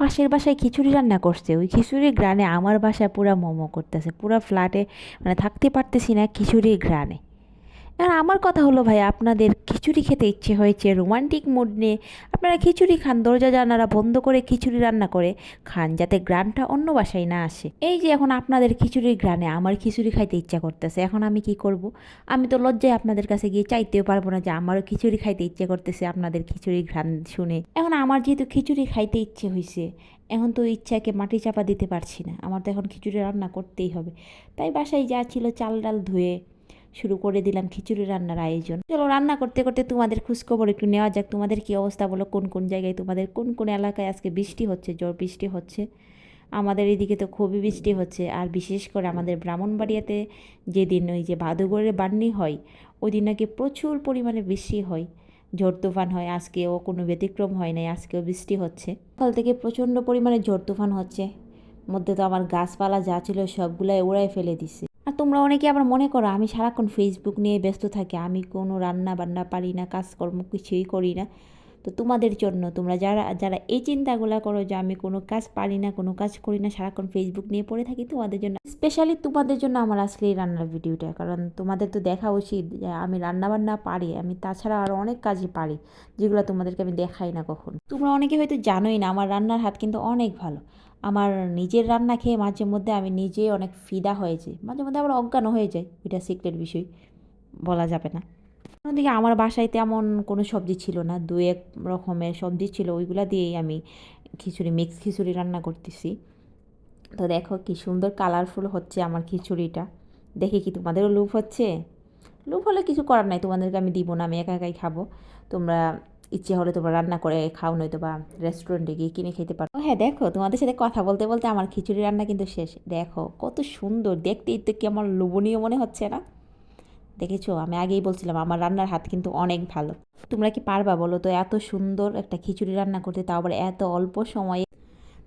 পাশের বাসায় খিচুড়ি রান্না করছে, ওই খিচুড়ির ঘ্রাণে আমার বাসায় পুরা মোমো করতেছে, পুরা ফ্ল্যাটে মানে থাকতে পারতেছি না খিচুড়ির ঘ্রাণে। এবার আমার কথা হলো ভাই, আপনাদের খিচুড়ি খেতে ইচ্ছে হয়েছে, রোমান্টিক মুড নিয়ে আপনারা খিচুড়ি খান, দরজা জানালা বন্ধ করে খিচুড়ি রান্না করে খান, যাতে গ্রানটা অন্য বাসায় না আসে। এই যে এখন আপনাদের খিচুড়ির গ্রানে আমার খিচুড়ি খাইতে ইচ্ছা করতেছে, এখন আমি কি করব? আমি তো লজ্জায় আপনাদের কাছে গিয়ে চাইতেও পারবো না যে আমারও খিচুড়ি খাইতে ইচ্ছে করতেছে আপনাদের খিচুড়ির ঘ্রাণ শুনে। এখন আমার যেহেতু খিচুড়ি খাইতে ইচ্ছে হয়েছে, এখন তো ইচ্ছাকে মাটি চাপা দিতে পারছি না, আমার তো এখন খিচুড়ি রান্না করতেই হবে। তাই বাসায় যা ছিল চাল ডাল ধুয়ে শুরু করে দিলাম খিচুড়ি রান্নার আয়োজন। চলো রান্না করতে করতে তোমাদের খোঁজখবর একটু নেওয়া যাক, তোমাদের কি অবস্থা বলো, কোন কোন জায়গায়, তোমাদের কোন কোন এলাকায় আজকে বৃষ্টি হচ্ছে, ঝড় বৃষ্টি হচ্ছে। আমাদের এদিকে তো খুবই বৃষ্টি হচ্ছে, আর বিশেষ করে আমাদের ব্রাহ্মণবাড়িয়াতে যেদিন ওই যে ভাদুগরের বান্নি হয়, ওই দিন নাকি প্রচুর পরিমাণে বৃষ্টি হয়, ঝড় তুফান হয়। আজকেও কোনো ব্যতিক্রম হয় নাই, আজকেও বৃষ্টি হচ্ছে। সকাল থেকে প্রচণ্ড পরিমাণে ঝড় তুফান হচ্ছে, মধ্যে তো আমার গাছপালা যা ছিল সবগুলাই উড়াই ফেলে দিছে। আর তোমরা অনেকে আবার মনে করো আমি সারাক্ষণ ফেসবুক নিয়ে ব্যস্ত থাকি, আমি কোনো রান্না বান্না পারি না, কাজকর্ম কিছুই করি না। তো তোমাদের জন্য, তোমরা যারা যারা এই চিন্তাগুলো করো যে আমি কোনো কাজ পারি না, কোনো কাজ করি না, সারাক্ষণ ফেসবুক নিয়ে পড়ে থাকি, তোমাদের জন্য স্পেশালি, তোমাদের জন্য আমার আজকে এই রান্নার ভিডিওটা। কারণ তোমাদের তো দেখা উচিত যে আমি রান্না বান্না পারি, আমি তাছাড়া আরও অনেক কাজই পারি, যেগুলো তোমাদেরকে আমি দেখাই না কখনো। তোমরা অনেকে হয়তো জানোই না আমার রান্নার হাত কিন্তু অনেক ভালো। আমার নিজের রান্না খেয়ে মাঝে মধ্যে আমি নিজে অনেক ফিদা হয়ে যাই, মাঝে মধ্যে আবার অজ্ঞান হয়ে যায়, এটা সিক্রেট বিষয়, বলা যাবে না। অন্যদিকে আমার বাসায় তেমন কোনো সবজি ছিল না, দু এক রকমের সবজি ছিল, ওইগুলা দিয়েই আমি খিচুড়ি, মিক্স খিচুড়ি রান্না করতেছি। তো দেখো কি সুন্দর কালারফুল হচ্ছে আমার খিচুড়িটা, দেখে কি তোমাদেরও লোভ হচ্ছে? লোভ হলে কিছু করার নাই, তোমাদেরকে আমি দিব না, আমি একা একাই খাবো। তোমরা ইচ্ছে হলে তোমরা রান্না করে খাও, নয়তো বা রেস্টুরেন্টে গিয়ে কিনে খেতে পারো। হ্যাঁ দেখো, তোমাদের সাথে কথা বলতে বলতে আমার খিচুড়ি রান্না কিন্তু শেষ। দেখো কত সুন্দর দেখতেই, তো কি আমার লোভনীয় মনে হচ্ছে না? দেখেছো, আমি আগেই বলছিলাম আমার রান্নার হাত কিন্তু অনেক ভালো। তোমরা কি পারবা বলো তো এত সুন্দর একটা খিচুড়ি রান্না করতে, তাও আবার এত অল্প সময়ে?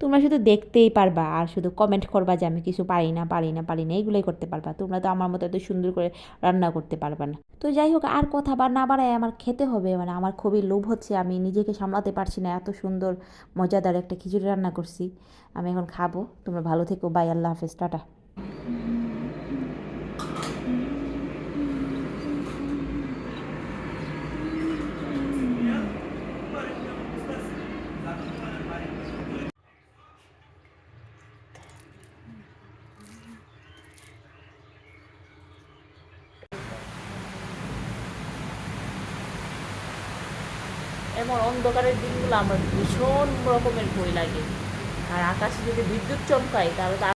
তোমরা শুধু দেখতেই পারবা আর শুধু কমেন্ট করবা যে আমি কিছু পারি না পারি না পারি না, এইগুলোই করতে পারবা। তোমরা তো আমার মতো এত সুন্দর করে রান্না করতে পারবা না। তো যাই হোক, আর কথা বা না বাড়ায় আমার খেতে হবে, মানে আমার খুবই লোভ হচ্ছে, আমি নিজেকে সামলাতে পারছি না, এত সুন্দর মজাদার একটা খিচুড়ি রান্না করছি। আমি এখন খাবো। তোমরা ভালো থেকো, বাই, আল্লাহ হাফেজ, টাটা। এমন অন্ধকারের দিনগুলো আমার ভীষণ রকমের ভয় লাগে, আর আকাশে যদি বিদ্যুৎ চমকায় তাহলে তো